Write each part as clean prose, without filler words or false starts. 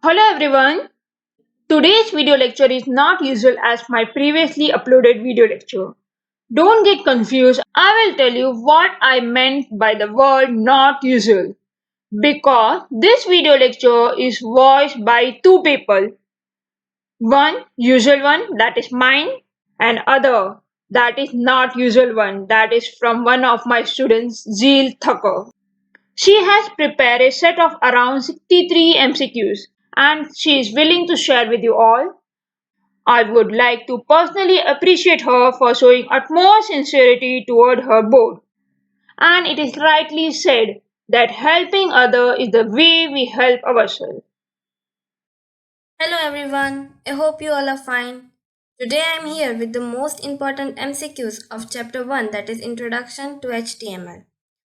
Hello everyone. Today's video lecture is not usual as my previously uploaded video lecture. Don't get confused. I will tell you what I meant by the word not usual because this video lecture is voiced by two people. One usual one that is mine and other that is not usual one that is from one of my students Zeel Thakur. She has prepared a set of around 63 MCQs and she is willing to share with you all. I would like to personally appreciate her for showing utmost sincerity toward her board. And it is rightly said that helping others is the way we help ourselves. Hello everyone, I hope you all are fine. Today I am here with the most important MCQs of Chapter 1 that is Introduction to HTML.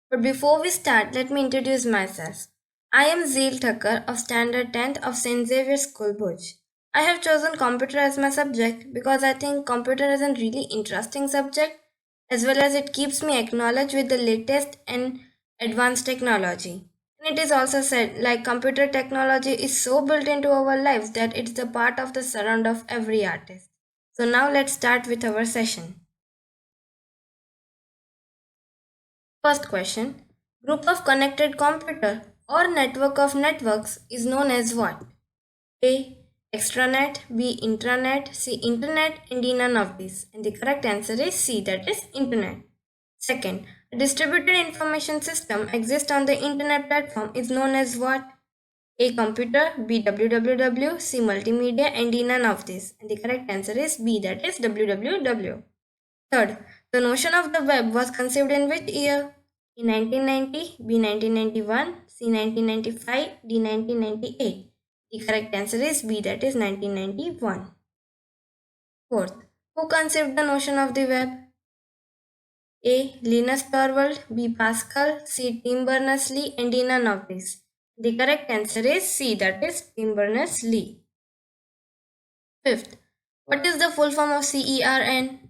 But before we start, let me introduce myself. I am Zeel Thakkar of Standard 10th of St. Xavier School, Bhuj. I have chosen computer as my subject because I think computer is a really interesting subject as well as it keeps me acknowledged with the latest and advanced technology. And it is also said like computer technology is so built into our lives that it's the part of the surround of every artist. So now let's start with our session. First question. Group of connected computer or network of networks is known as what? A. Extranet, B. Intranet, C. Internet, and D. None of these. And the correct answer is C, that is Internet. Second, a distributed information system exists on the Internet platform is known as what? A. Computer, B. www, C. Multimedia, and D. None of these. And the correct answer is B, that is www. Third, the notion of the web was conceived in which year? A 1990, B 1991, C 1995, D 1998. The correct answer is B, that is 1991. Fourth, who conceived the notion of the web? A. Linus Torvald, B. Pascal, C. Tim Berners-Lee, and D. None of these. The correct answer is C, that is Tim Berners-Lee. Fifth, what is the full form of CERN?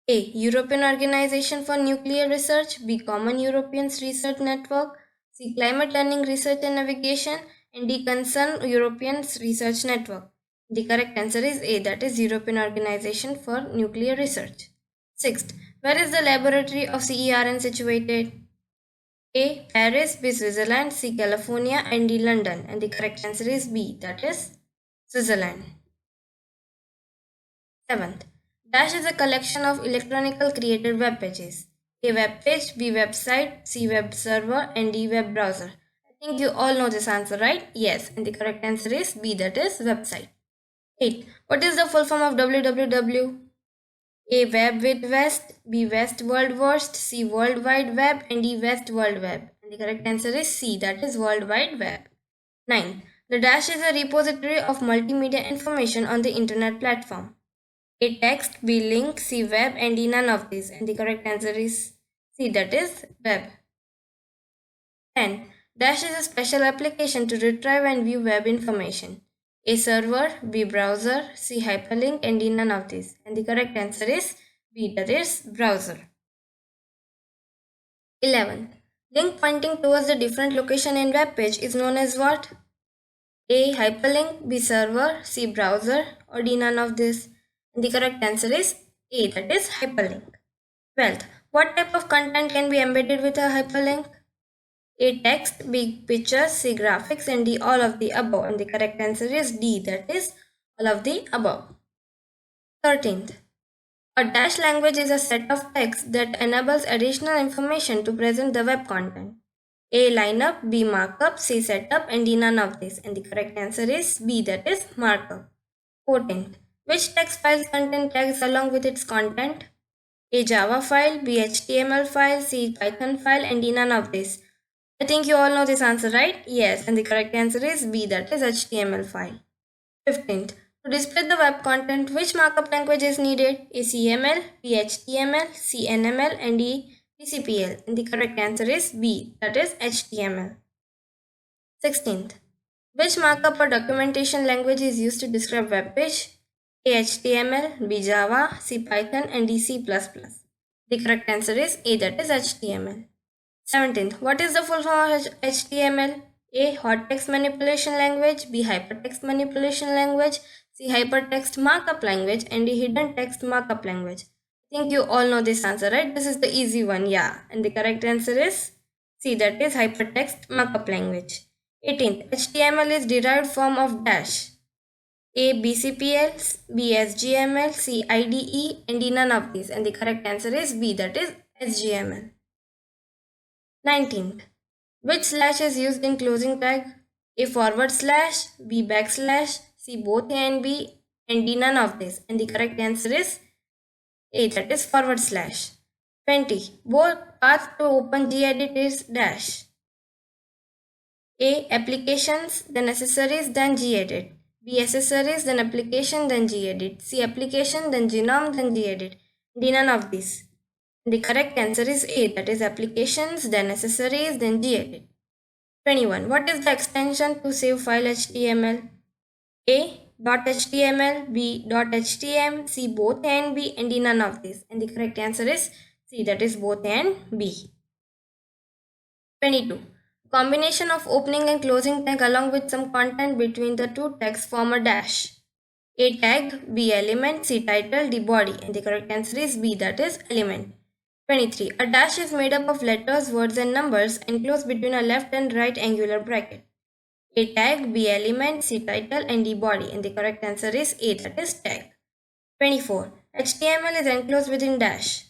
A. European Organization for Nuclear Research, B. Common European Research Network, C. Climate Learning Research and Navigation, and D. Concerned European Research Network. The correct answer is A, that is European Organization for Nuclear Research. Sixth, where is the laboratory of CERN situated? A. Paris, B. Switzerland, C. California, and D. London. And the correct answer is B, that is Switzerland. Seventh, Dash is a collection of electronically created web pages. A web page, B website, C web server, and D web browser. I think you all know this answer, right? Yes, and the correct answer is B, that is website. 8. What is the full form of www? A. Web with West, B. West World Worst, C. World Wide Web, and D. West World Web. And the correct answer is C, that is World Wide Web. 9. The Dash is a repository of multimedia information on the internet platform. A. Text, B. Link, C. Web, and D. None of these. And the correct answer is C, that is web. 10. Dash is a special application to retrieve and view web information. A. Server, B. Browser, C. Hyperlink, and D. None of these. And the correct answer is B, that is browser. 11. Link pointing towards a different location in web page is known as what? A. Hyperlink, B. Server, C. Browser, or D. None of this. And the correct answer is A, that is hyperlink. 12th, what type of content can be embedded with a hyperlink? A. Text, B. Pictures, C. Graphics, and D. All of the above. And the correct answer is D, that is all of the above. 13th, a dash language is a set of text that enables additional information to present the web content. A. Lineup, B. Markup, C. Setup, and D. None of this. And the correct answer is B, that is markup. 14th, which text file contain tags along with its content? A. Java file, B. HTML file, C. Python file, and D. None of this. I think you all know this answer, right? Yes, and the correct answer is B, that is HTML file. 15th, to display the web content, which markup language is needed? A. CML, B. HTML, C. NML, and D. TCPL. And the correct answer is B, that is HTML. 16th, which markup or documentation language is used to describe web page? A. HTML, B. Java, C. Python, and D. C++. The correct answer is A, that is HTML. 17th, what is the full form of HTML? A. Hot text manipulation language, B. Hypertext manipulation language, C. Hypertext markup language, and D. Hidden text markup language. I think you all know this answer, right? This is the easy one, yeah. And the correct answer is C, that is hypertext markup language. 18th. HTML is derived form of dash. A. BCPL, B. SGML, C. IDE, and D. None of these. And the correct answer is B, that is SGML. 19th. Which slash is used in closing tag? A forward slash, B backslash, C both A and B, and D none of this. And the correct answer is A, that is forward slash. 20. Both path to open gedit is dash. A. Applications, then accessories, then gedit. B. Accessories, then application, then gedit. C. Application, then genome, then gedit. D none of these. The correct answer is A, that is applications, then accessories, then gedit. 21. What is the extension to save file HTML? A. .html, B. .htm, C. both A and B, and D none of these. And the correct answer is C, that is both A and B. 22. Combination of opening and closing tag along with some content between the two tags form a dash. A. Tag, B. Element, C. Title, D. Body. And the correct answer is B, that is element. 23. A dash is made up of letters, words, and numbers enclosed between a left and right angular bracket. A. Tag, B. Element, C. Title, and D. Body. And the correct answer is A, that is tag. 24. HTML is enclosed within dash.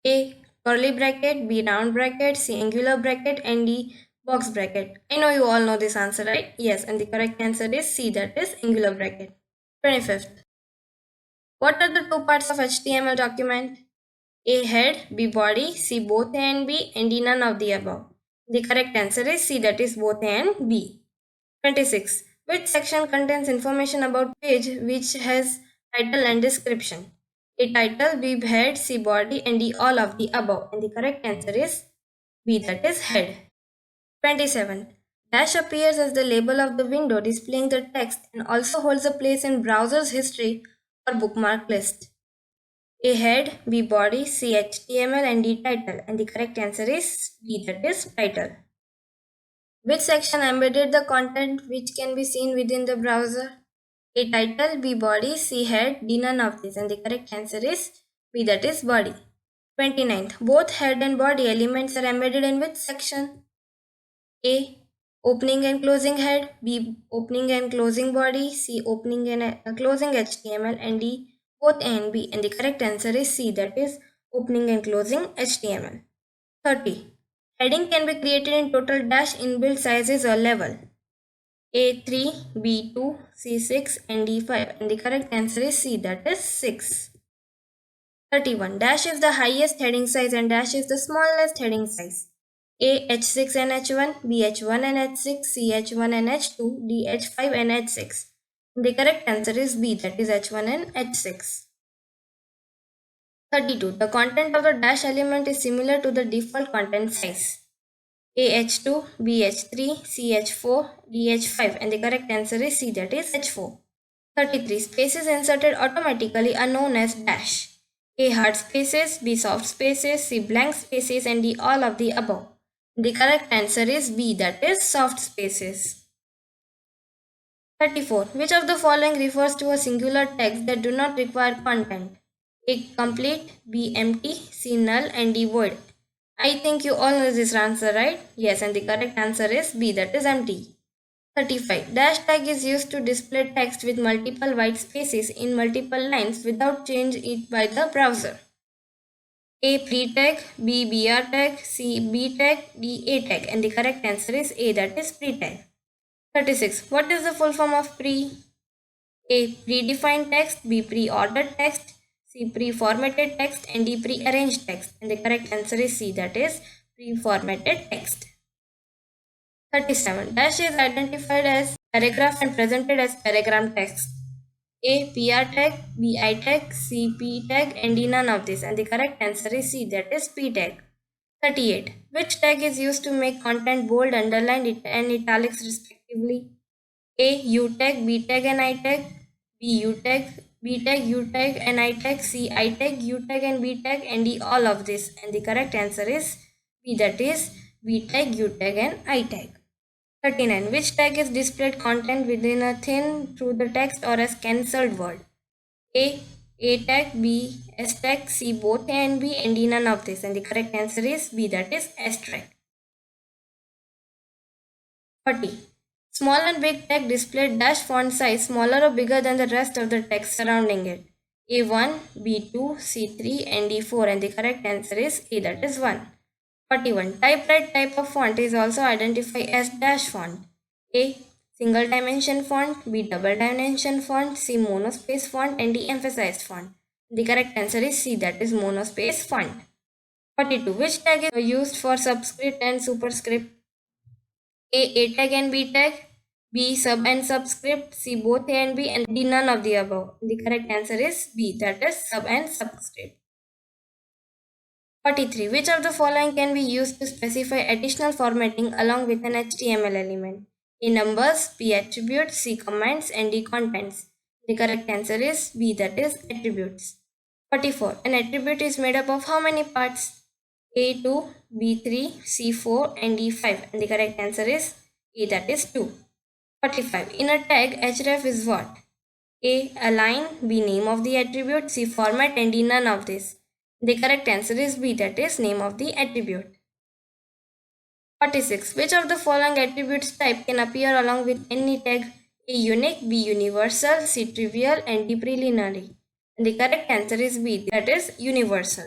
A. Curly bracket, B. Round bracket, C. Angular bracket, and D. Box bracket. I know you all know this answer, right? Yes, and the correct answer is C, that is angular bracket. 25th. What are the two parts of HTML document? A. Head, B. Body, C. both A and B, and D. None of the above. The correct answer is C, that is both A and B. 26. Which section contains information about page which has title and description? A. Title, B. Head, C. Body, and D. All of the above. And the correct answer is B, that is head. 27. Dash appears as the label of the window displaying the text and also holds a place in browser's history or bookmark list. A. Head, B. Body, C. HTML, and D. Title. And the correct answer is B, that is title. Which section embedded the content which can be seen within the browser? A. Title, B. Body, C. Head, D. None of these. And the correct answer is B, that is body. 29th. Both head and body elements are embedded in which section? A. Opening and closing head, B. Opening and closing body, C. Opening and closing HTML, and D. Both A and B. And the correct answer is C, that is opening and closing HTML. 30. Heading can be created in total dash inbuilt sizes or level. A3, B2, C6, and D5. And the correct answer is C, that is 6. 31. Dash is the highest heading size and dash is the smallest heading size. A. H6 and H1, B. H1 and H6, C. H1 and H2, D. H5 and H6. The correct answer is B, that is H1 and H6. 32. The content of the dash element is similar to the default content size. A. H2, B. H3, C. H4, D. H5. And the correct answer is C, that is H4. 33. Spaces inserted automatically are known as dash. A. Hard spaces, B. Soft spaces, C. Blank spaces, and D. All of the above. The correct answer is B, that is soft spaces. 34. Which of the following refers to a singular text that do not require content? A. Complete, B. Empty, C. Null, and D. Void. I think you all know this answer, right? Yes, and the correct answer is B, that is empty. 35. Dash tag is used to display text with multiple white spaces in multiple lines without change it by the browser. A. Pre tag, B. BR tag, C. B tag, D. A tag. And the correct answer is A, that is pre tag. 36. What is the full form of pre? A. Predefined text, B. Pre-ordered text, C. Pre-formatted text, and D. Pre-arranged text. And the correct answer is C, that is pre-formatted text. 37. Dash is identified as paragraph and presented as paragraph text. A. PR tag, B. I tag, C. P tag, and D. None of this. And the correct answer is C, that is P tag. 38. Which tag is used to make content bold, underlined, and italics respectively? A. U tag, B tag, and I tag, B. U tag, B tag, U tag, and I tag, C. I tag, U tag, and B tag, and D. All of this. And the correct answer is B, that is B tag, U tag, and I tag. 39. Which tag is displayed content within a thin through the text or as cancelled word? A tag, B, S tag, C both A and B, and D none of this. And the correct answer is B, that is S tag. 40. Small and big tag displayed dash font size smaller or bigger than the rest of the text surrounding it. A1, B2, C3, and D4. And the correct answer is A, that is 1. 41. Typewrite type of font is also identified as dash font. A. Single dimension font, B. Double dimension font, C. Monospace font, and D. Emphasized font. The correct answer is C, that is monospace font. 42. Which tag is used for subscript and superscript? A tag and B tag, B sub and subscript, C both A and B, and D none of the above. The correct answer is B, that is sub and subscript. 43. Which of the following can be used to specify additional formatting along with an HTML element? A. Numbers, B. Attributes, C. Comments, and D. Contents. The correct answer is B, that is attributes. 44. An attribute is made up of how many parts? A2, B3, C4, and D5. And the correct answer is A, that is 2. 45. In a tag, href is what? A. Align, B. Name of the attribute, C. Format, and D. None of this. The correct answer is B, that is name of the attribute. 46. Which of the following attributes type can appear along with any tag? A. Unique, B. Universal, C. Trivial, and D. Preliminary. And the correct answer is B, that is universal.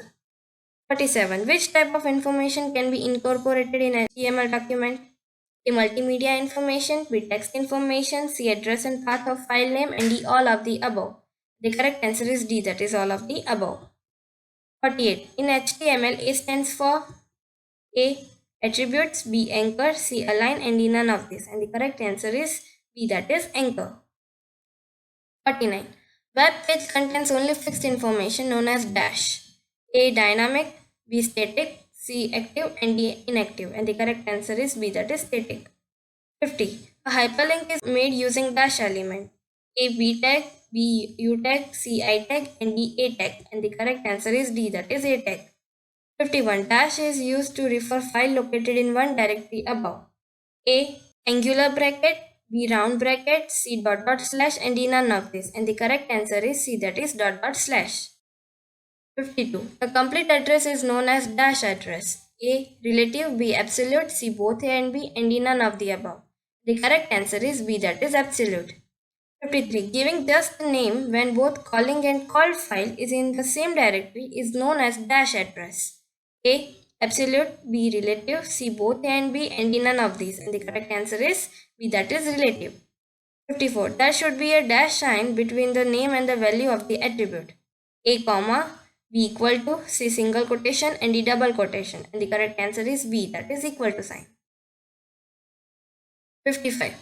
47. Which type of information can be incorporated in an HTML document? A. Multimedia information, B. Text information, C. Address and path of file name, and D. All of the above. The correct answer is D, that is all of the above. 48. In HTML, A stands for A. Attributes, B. Anchor, C. Align, and D. None of this. And the correct answer is B, that is anchor. 49. Web page contains only fixed information known as dash. A. Dynamic, B. Static, C. Active, and D. Inactive. And the correct answer is B, that is static. 50. A hyperlink is made using dash element. A. B tag, B. U tag, C. I tag, and D. A tag. And the correct answer is D, that is A tag. 51. Dash is used to refer file located in one directory above. A. Angular bracket, B. Round bracket, C. Dot dot slash, and D. None of this. And the correct answer is C, that is dot dot slash. 52. The complete address is known as dash address. A. Relative, B. Absolute, C. Both A and B, and D. None of the above. The correct answer is B, that is absolute. 53. Giving just the name when both calling and called file is in the same directory is known as dash address. A. Absolute, B. Relative, C. Both A and B, and D. None of these. And the correct answer is B, that is relative. 54. There should be a dash sign between the name and the value of the attribute. A comma, B equal to, C single quotation, and D double quotation. And the correct answer is B, that is equal to sign. 55.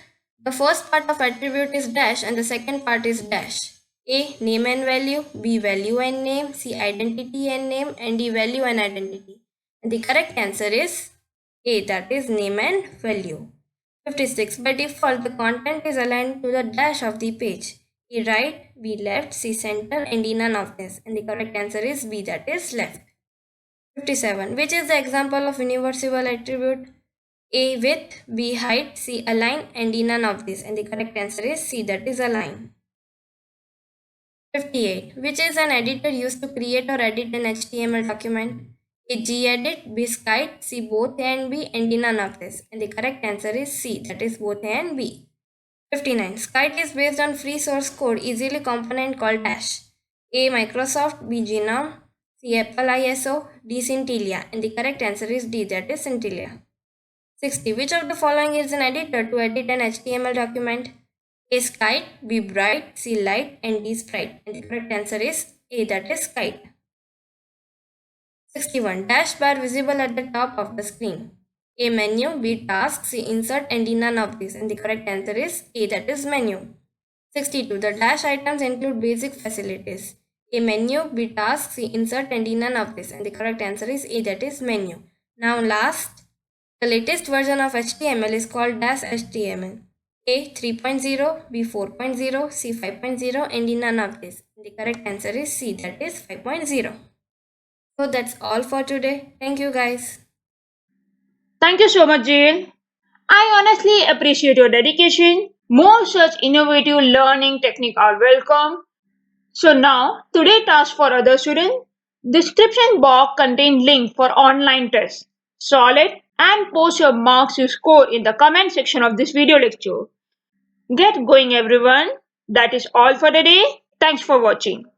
The first part of attribute is dash and the second part is dash. A. Name and value, B. Value and name, C. Identity and name, and D. Value and identity. And the correct answer is A, that is name and value. 56. By default, the content is aligned to the dash of the page. A right, B left, C center, and D none of this. And the correct answer is B, that is left. 57. Which is the example of irreversible attribute? A width, B height, C align, and D none of this. And the correct answer is C, that is align. 58. Which is an editor used to create or edit an HTML document? A gedit, B skite, C both A and B, and D none of this. And the correct answer is C, that is both A and B. 59. Skite is based on free source code easily component called dash. A. Microsoft, B. Genome, C. Apple ISO, D. Scintilla. And the correct answer is D, that is Scintilla. 60. Which of the following is an editor to edit an HTML document? A. Skite, B. Bright, C. Light, and D. Sprite. And the correct answer is A, that is Skite. 61. Dash bar visible at the top of the screen. A. Menu, B. Task, C. Insert, and D. None of this. And the correct answer is A, that is menu. 62. The dash items include basic facilities. A. Menu, B. Task, C. Insert, and D. None of this. And the correct answer is A, that is menu. Now last, the latest version of HTML is called Dash HTML. A. 3.0, B. 4.0, C. 5.0, and D. None of this. And the correct answer is C, that is 5.0. So that's all for today. Thank you guys. Thank you so much, Jane. I honestly appreciate your dedication. More such innovative learning techniques are welcome. So now, today task for other students. Description box contain link for online tests. Solve it and post your marks you score in the comment section of this video lecture. Get going everyone. That is all for the day. Thanks for watching.